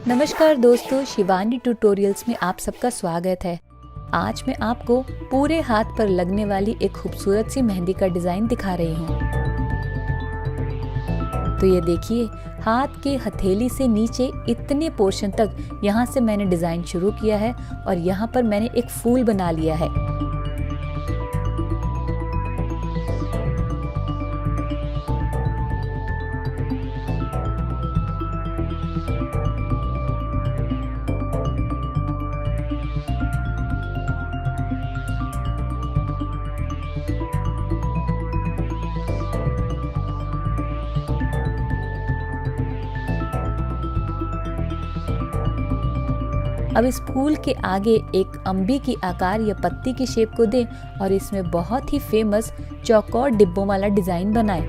नमस्कार दोस्तों, शिवानी ट्यूटोरियल्स में आप सबका स्वागत है। आज मैं आपको पूरे हाथ पर लगने वाली एक खूबसूरत सी मेहंदी का डिज़ाइन दिखा रही हूँ। तो ये देखिए, हाथ के हथेली से नीचे इतने पोर्शन तक यहाँ से मैंने डिज़ाइन शुरू किया है और यहाँ पर मैंने एक फूल बना लिया है। अब इस फूल के आगे एक अम्बी की आकार या पत्ती की शेप को दें और इसमें बहुत ही फेमस चौकोर डिब्बों वाला डिजाइन बनाएं।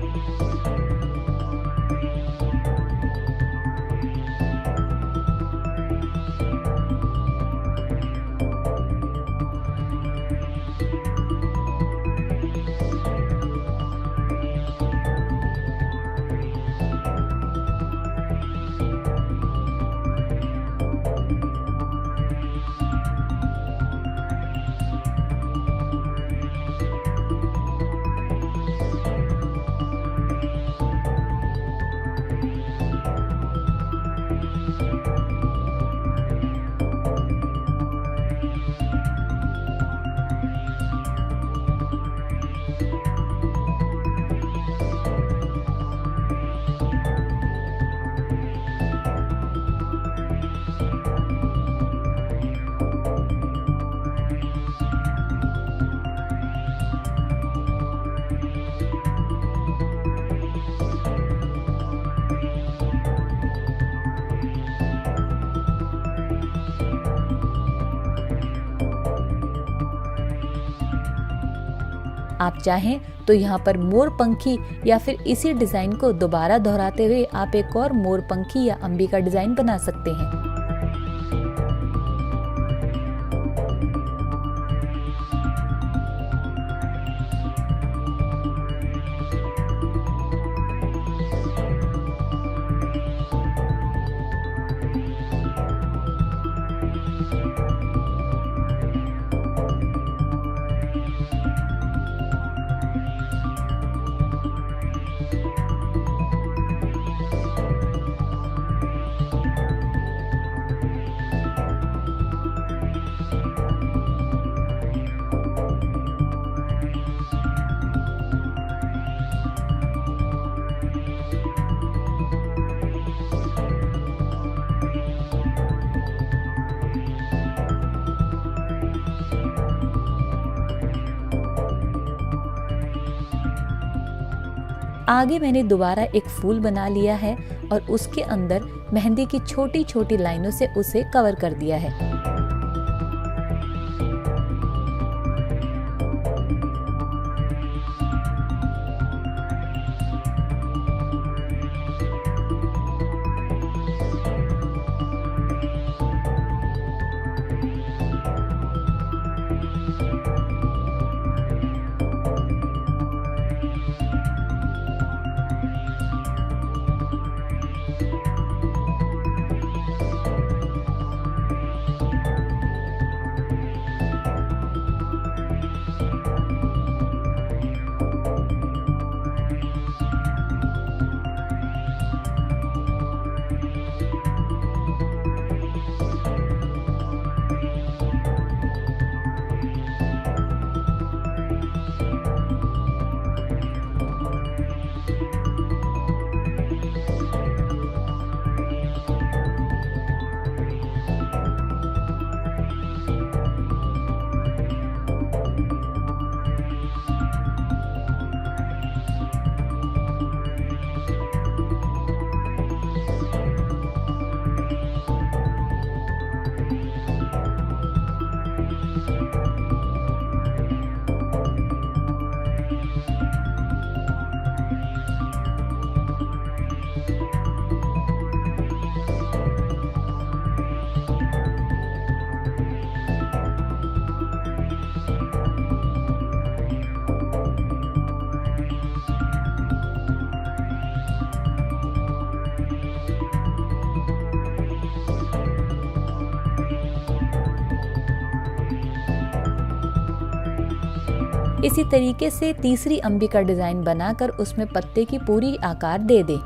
आप चाहें तो यहाँ पर मोर पंखी या फिर इसी डिजाइन को दोबारा दोहराते हुए आप एक और मोर पंखी या अम्बी का डिजाइन बना सकते हैं। आगे मैंने दोबारा एक फूल बना लिया है और उसके अंदर मेहंदी की छोटी छोटी लाइनों से उसे कवर कर दिया है। इसी तरीके से तीसरी अम्बी का डिजाइन बनाकर उसमें पत्ते की पूरी आकार दे दें।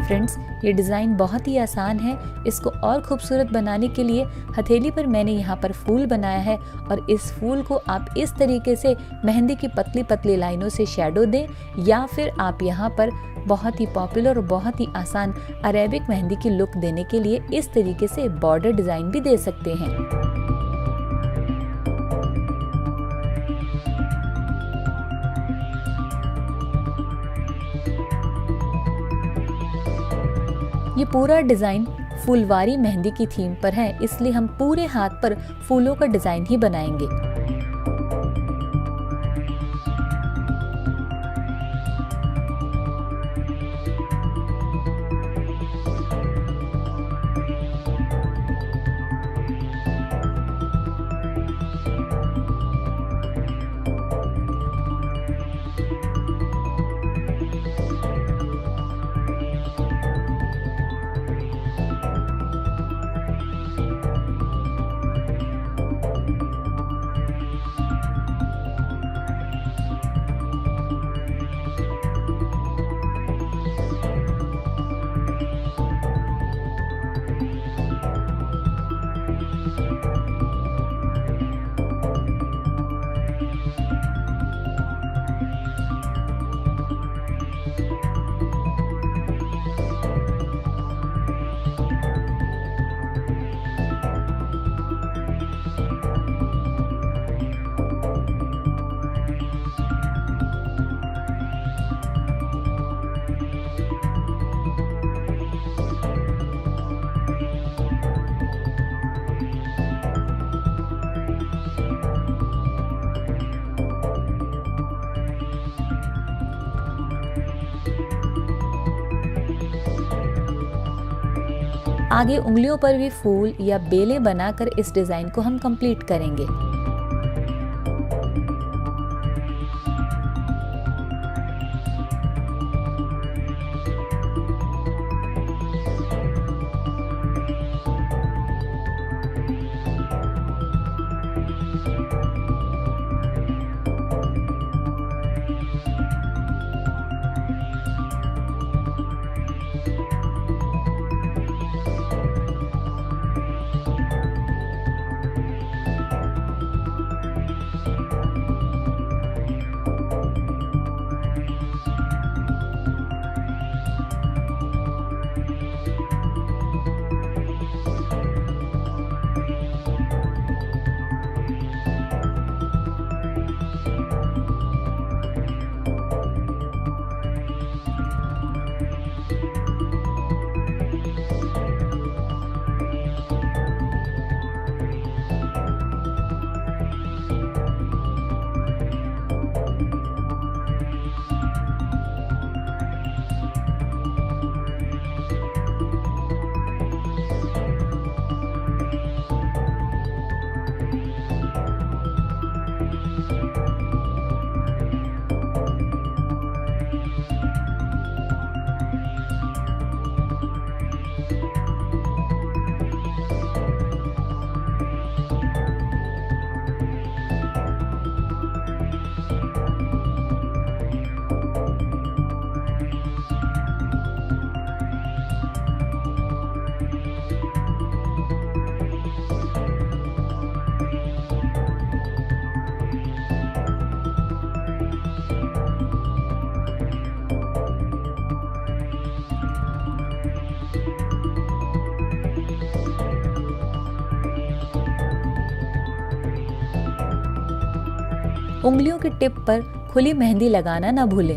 फ्रेंड्स, ये डिज़ाइन बहुत ही आसान है। इसको और खूबसूरत बनाने के लिए हथेली पर मैंने यहाँ पर फूल बनाया है और इस फूल को आप इस तरीके से मेहंदी की पतली पतली लाइनों से शैडो दें, या फिर आप यहाँ पर बहुत ही पॉपुलर और बहुत ही आसान अरेबिक मेहंदी की लुक देने के लिए इस तरीके से बॉर्डर डिज़ाइन भी दे सकते हैं। ये पूरा डिज़ाइन फुलवारी मेहंदी की थीम पर है, इसलिए हम पूरे हाथ पर फूलों का डिज़ाइन ही बनाएंगे। आगे उंगलियों पर भी फूल या बेलें बनाकर इस डिज़ाइन को हम कंप्लीट करेंगे। उंगलियों की टिप पर खुली मेहंदी लगाना ना भूलें।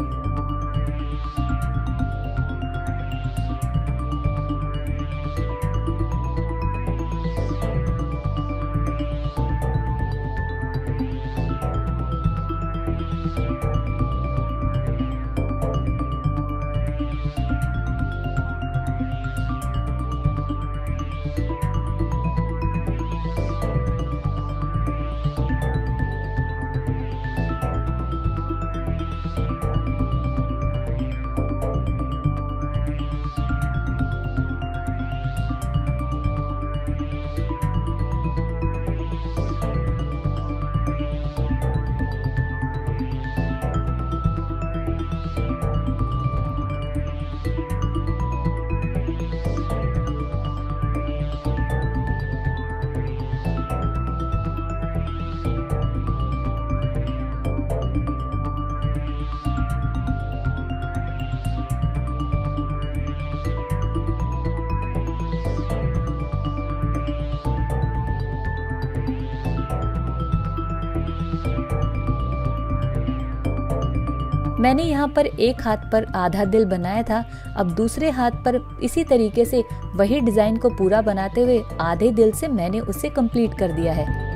मैंने यहाँ पर एक हाथ पर आधा दिल बनाया था। अब दूसरे हाथ पर इसी तरीके से वही डिज़ाइन को पूरा बनाते हुए आधे दिल से मैंने उसे कंप्लीट कर दिया है।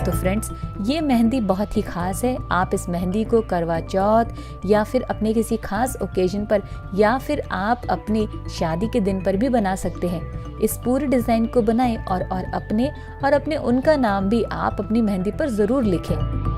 तो फ्रेंड्स, ये मेहंदी बहुत ही ख़ास है। आप इस मेहंदी को करवा चौथ या फिर अपने किसी खास ओकेजन पर या फिर आप अपनी शादी के दिन पर भी बना सकते हैं। इस पूरे डिज़ाइन को बनाएं और अपने उनका नाम भी आप अपनी मेहंदी पर ज़रूर लिखें।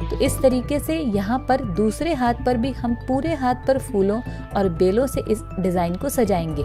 तो इस तरीके से यहाँ पर दूसरे हाथ पर भी हम पूरे हाथ पर फूलों और बेलों से इस डिज़ाइन को सजाएंगे।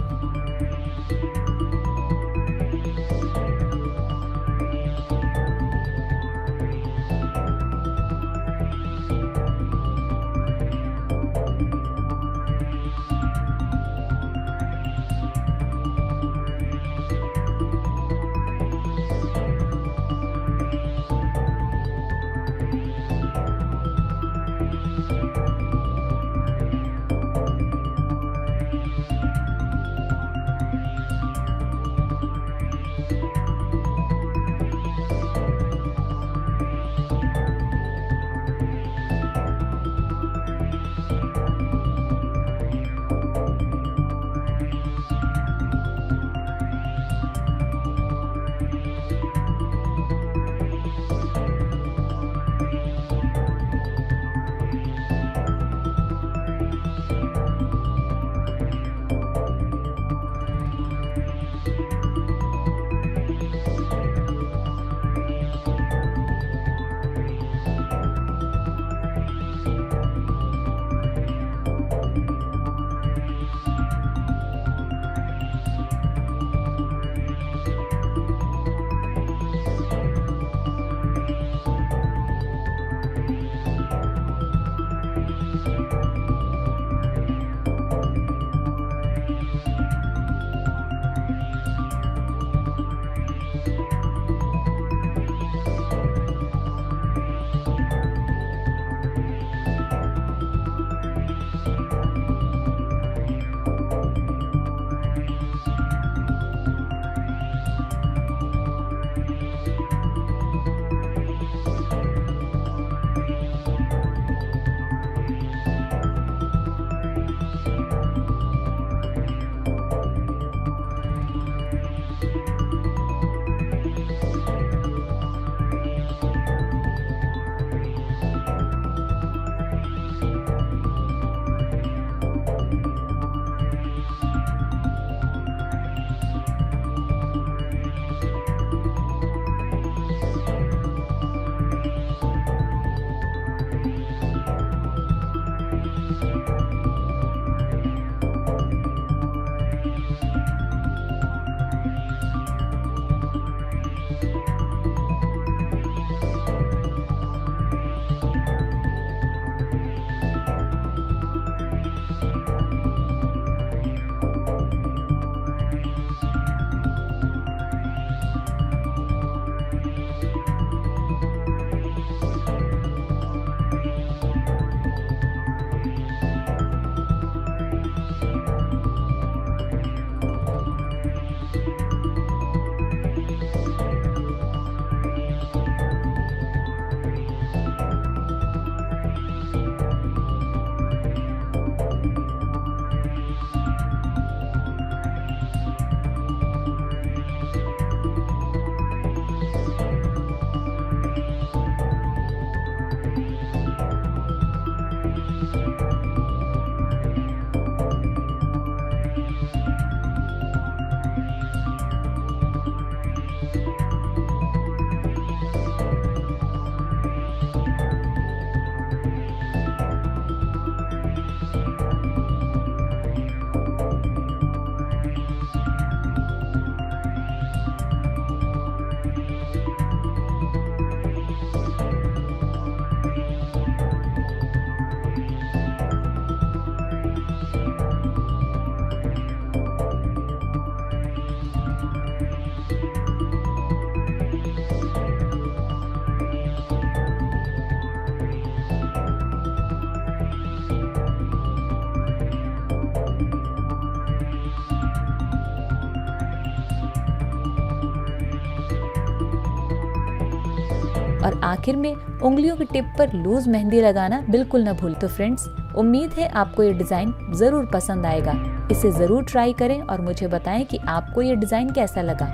और आखिर में उंगलियों की टिप पर लूज मेहंदी लगाना बिल्कुल न भूल। तो फ्रेंड्स, उम्मीद है आपको ये डिजाइन जरूर पसंद आएगा। इसे जरूर ट्राई करें और मुझे बताएं कि आपको ये डिजाइन कैसा लगा।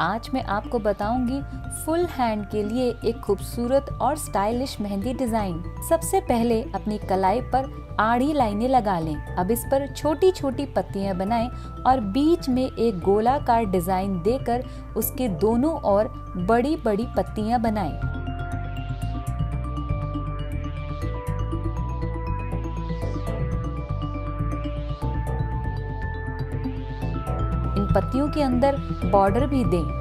आज मैं आपको बताऊंगी फुल हैंड के लिए एक खूबसूरत और स्टाइलिश मेहंदी डिजाइन। सबसे पहले अपनी कलाई पर आड़ी लाइनें लगा लें। अब इस पर छोटी छोटी पत्तियां बनाएं और बीच में एक गोलाकार डिजाइन देकर उसके दोनों ओर बड़ी बड़ी पत्तियां बनाएं। इन पत्तियों के अंदर बॉर्डर भी दें।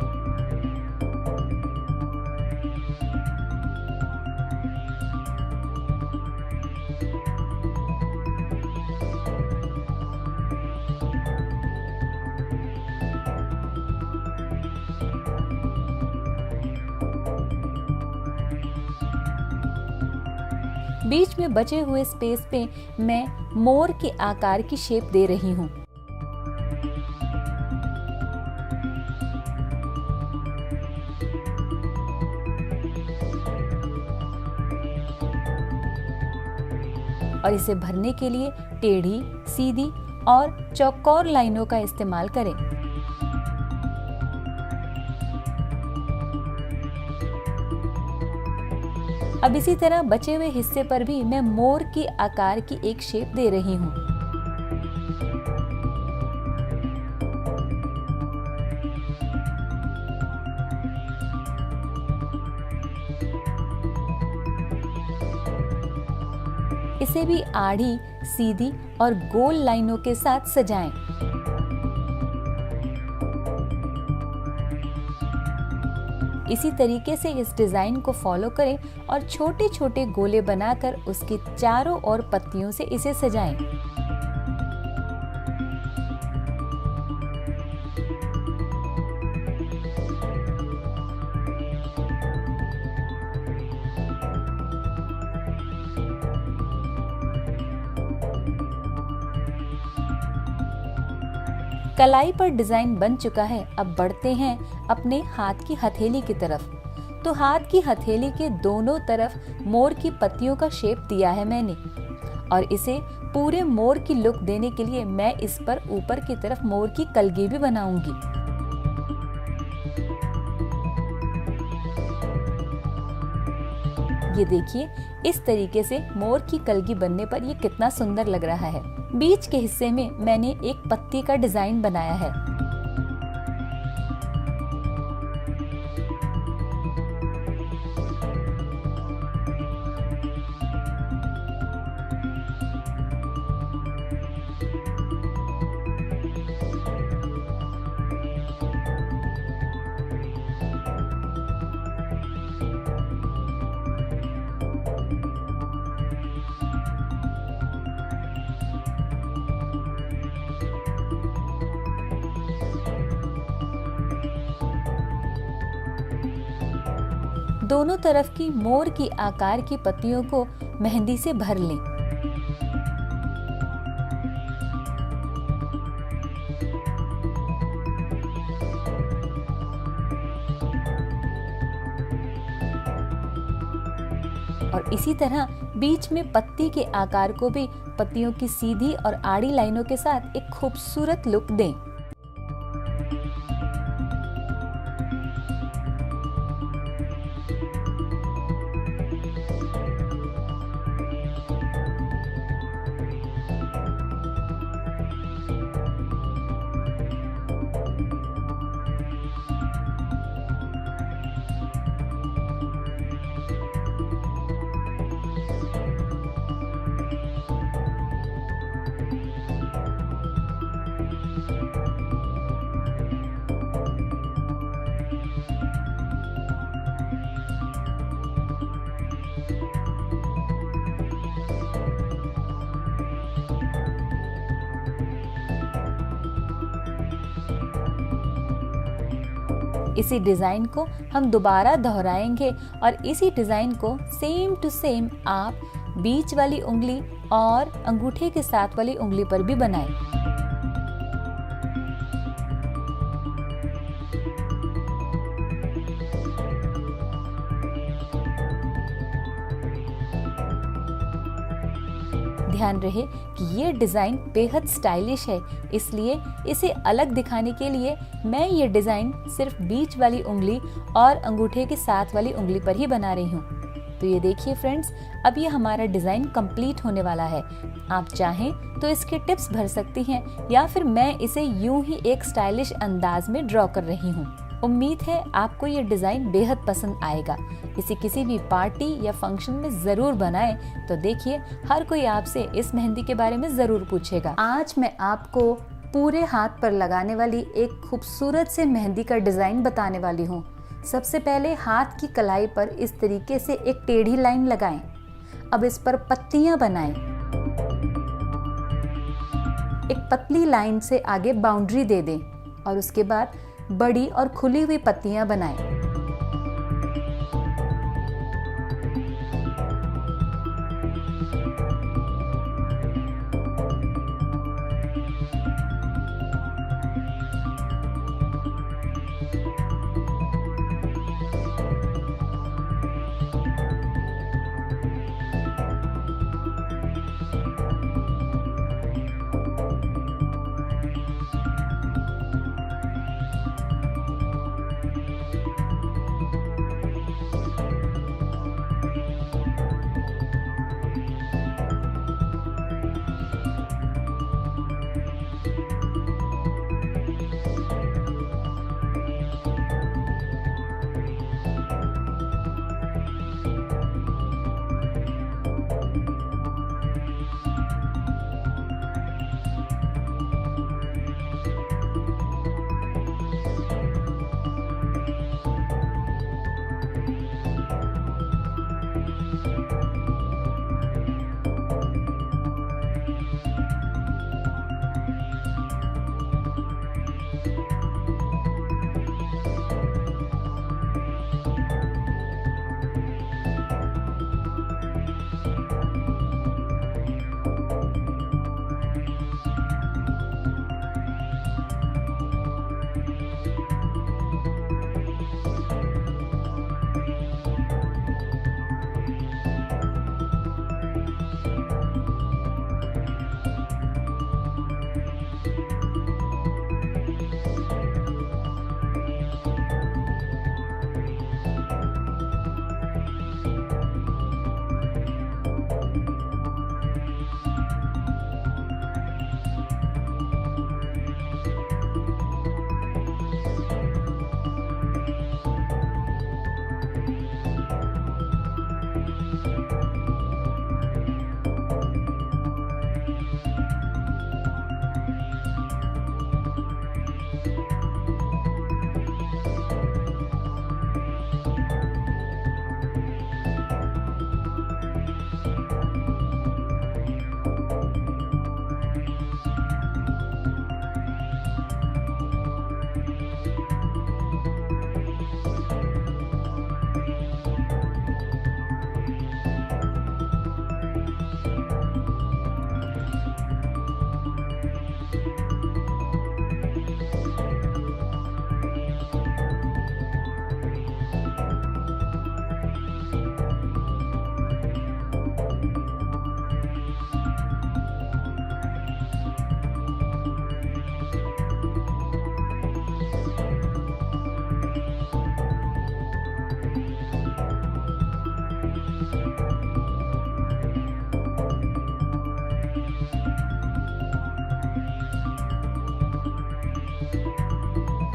बीच में बचे हुए स्पेस पे मैं मोर के आकार की शेप दे रही हूँ। और इसे भरने के लिए टेढ़ी, सीधी और चौकोर लाइनों का इस्तेमाल करें। अब इसी तरह बचे हुए हिस्से पर भी मैं मोर के आकार की एक शेप दे रही हूँ। इसे भी आड़ी, सीधी और गोल लाइनों के साथ सजाएं। इसी तरीके से इस डिजाइन को फॉलो करें और छोटे छोटे गोले बनाकर उसके चारों ओर पत्तियों से इसे सजाएं। कलाई पर डिजाइन बन चुका है। अब बढ़ते हैं अपने हाथ की हथेली की तरफ। तो हाथ की हथेली के दोनों तरफ मोर की पत्तियों का शेप दिया है मैंने, और इसे पूरे मोर की लुक देने के लिए मैं इस पर ऊपर की तरफ मोर की कलगी भी बनाऊंगी। ये देखिए, इस तरीके से मोर की कलगी बनने पर ये कितना सुंदर लग रहा है। बीच के हिस्से में मैंने एक पत्ती का डिजाइन बनाया है। दोनों तरफ की मोर की आकार की पत्तियों को मेहंदी से भर लें। और इसी तरह बीच में पत्ती के आकार को भी पत्तियों की सीधी और आड़ी लाइनों के साथ एक खूबसूरत लुक दें। इसी डिजाइन को हम दोबारा दोहराएंगे और इसी डिजाइन को सेम टू सेम आप बीच वाली उंगली और अंगूठे के साथ वाली उंगली पर भी बनाएं। ध्यान रहे कि ये डिज़ाइन बेहद स्टाइलिश है, इसलिए इसे अलग दिखाने के लिए मैं ये डिज़ाइन सिर्फ बीच वाली उंगली और अंगूठे के साथ वाली उंगली पर ही बना रही हूँ। तो ये देखिए फ्रेंड्स, अब ये हमारा डिज़ाइन कंप्लीट होने वाला है। आप चाहें तो इसके टिप्स भर सकती हैं या फिर मैं इसे यूं ही एक स्टाइलिश अंदाज में ड्रॉ कर रही हूँ। उम्मीद है आपको ये डिज़ाइन बेहद पसंद आएगा। इसे किसी भी पार्टी या फंक्शन में ज़रूर बनाएं, तो देखिए हर कोई आपसे इस मेहंदी के बारे में ज़रूर पूछेगा। आज मैं आपको पूरे हाथ पर लगाने वाली एक खूबसूरत से मेहंदी का डिज़ाइन बताने वाली हूँ। सबसे पहले हाथ की कलाई पर इस तरीके से एक टेढ़ी लाइन लगाएं। अब इस पर पत्तियां बनाएं। एक पतली लाइन से आगे बाउंड्री दे दें और उसके बाद बड़ी और खुली हुई पत्तियां बनाएं।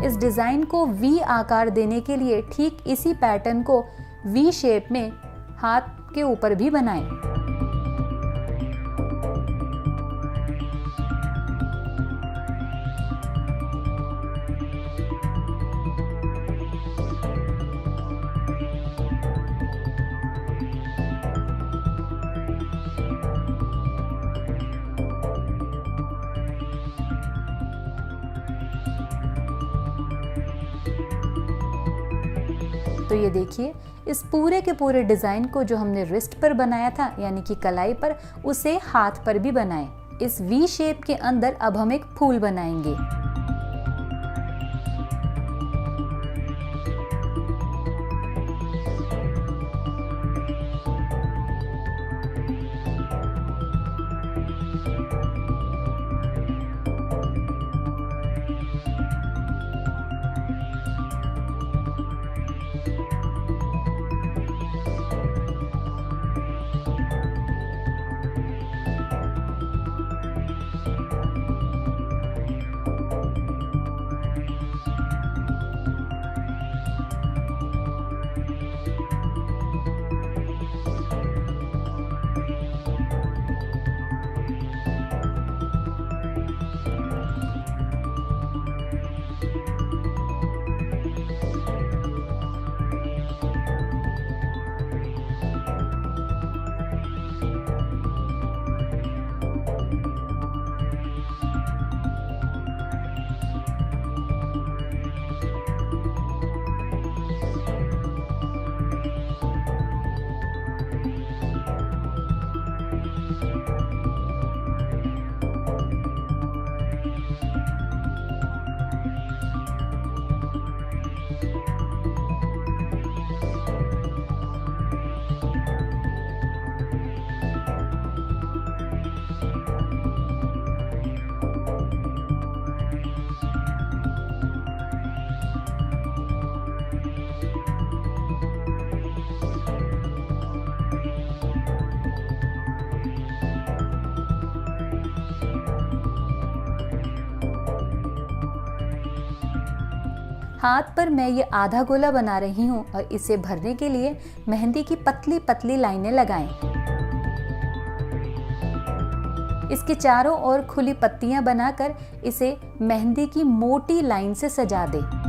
इस डिज़ाइन को वी आकार देने के लिए ठीक इसी पैटर्न को वी शेप में हाथ के ऊपर भी बनाएं। तो ये देखिए, इस पूरे के पूरे डिज़ाइन को जो हमने रिस्ट पर बनाया था यानी कि कलाई पर, उसे हाथ पर भी बनाएं। इस वी शेप के अंदर अब हम एक फूल बनाएंगे। हाथ पर मैं ये आधा गोला बना रही हूँ और इसे भरने के लिए मेहंदी की पतली पतली लाइनें लगाएं। इसके चारों ओर खुली पत्तियां बनाकर इसे मेहंदी की मोटी लाइन से सजा दें।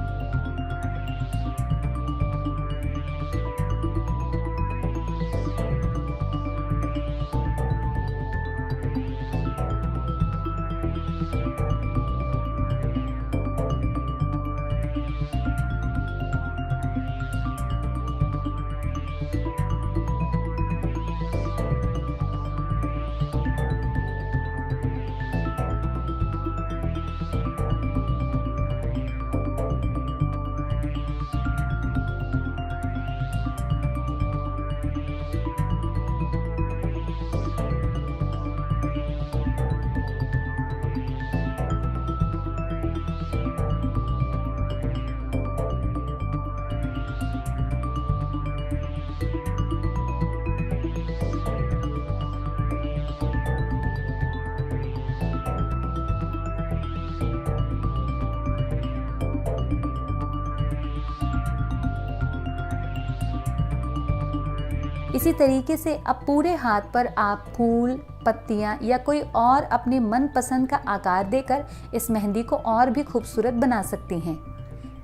इसी तरीके से अब पूरे हाथ पर आप फूल, पत्तियां या कोई और अपने मनपसंद का आकार देकर इस मेहंदी को और भी खूबसूरत बना सकते हैं।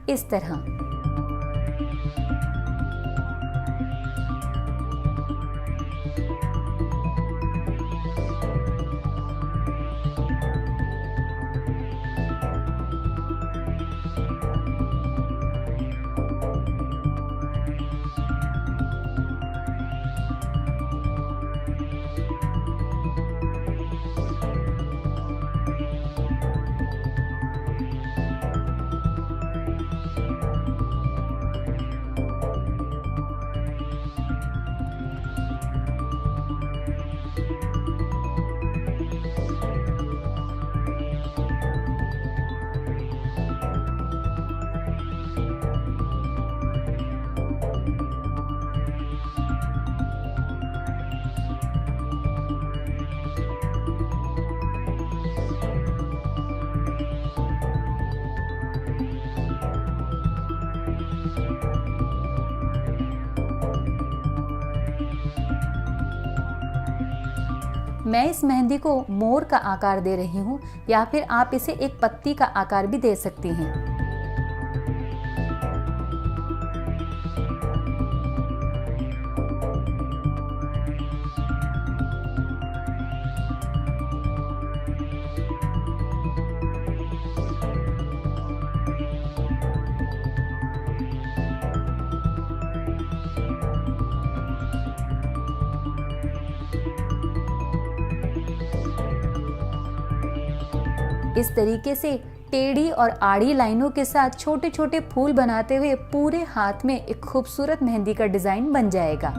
इस तरह मैं इस मेहंदी को मोर का आकार दे रही हूँ, या फिर आप इसे एक पत्ती का आकार भी दे सकती हैं। इस तरीके से टेढ़ी और आड़ी लाइनों के साथ छोटे छोटे फूल बनाते हुए पूरे हाथ में एक खूबसूरत मेहंदी का डिजाइन बन जाएगा।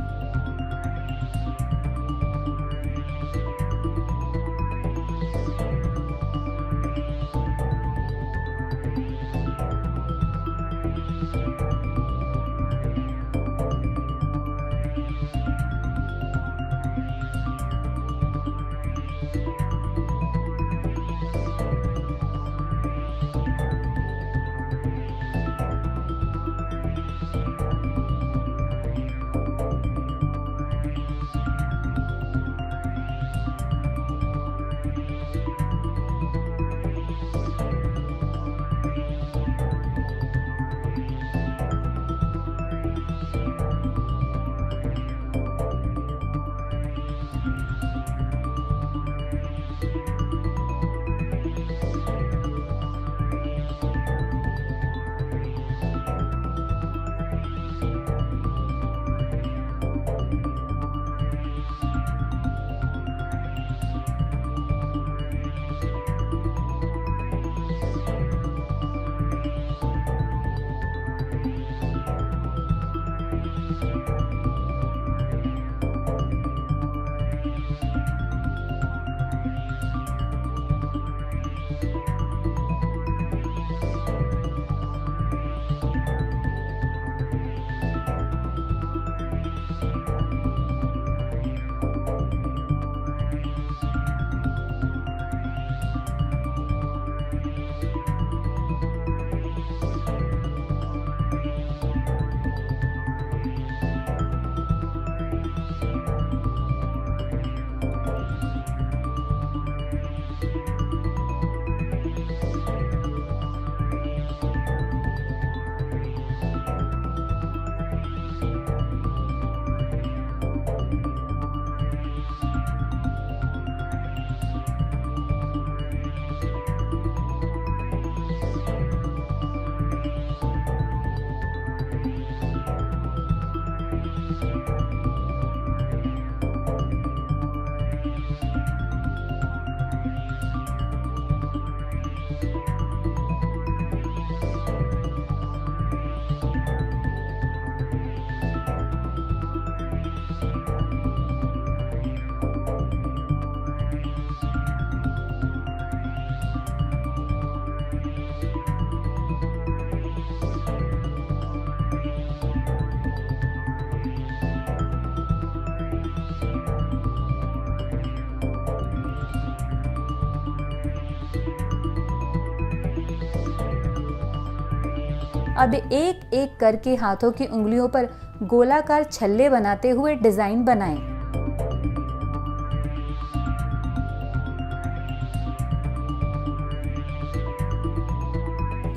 अब एक एक करके हाथों की उंगलियों पर गोलाकार छल्ले बनाते हुए डिजाइन बनाएं।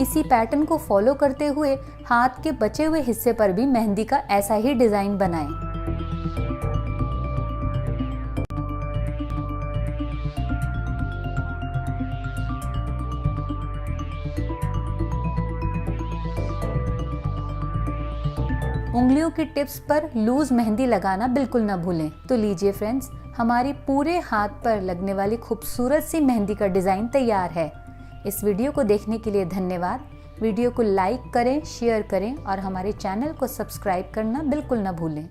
इसी पैटर्न को फॉलो करते हुए हाथ के बचे हुए हिस्से पर भी मेहंदी का ऐसा ही डिजाइन बनाएं। उंगलियों की टिप्स पर लूज मेहंदी लगाना बिल्कुल ना भूलें। तो लीजिए फ्रेंड्स, हमारी पूरे हाथ पर लगने वाली खूबसूरत सी मेहंदी का डिज़ाइन तैयार है। इस वीडियो को देखने के लिए धन्यवाद। वीडियो को लाइक करें, शेयर करें और हमारे चैनल को सब्सक्राइब करना बिल्कुल ना भूलें।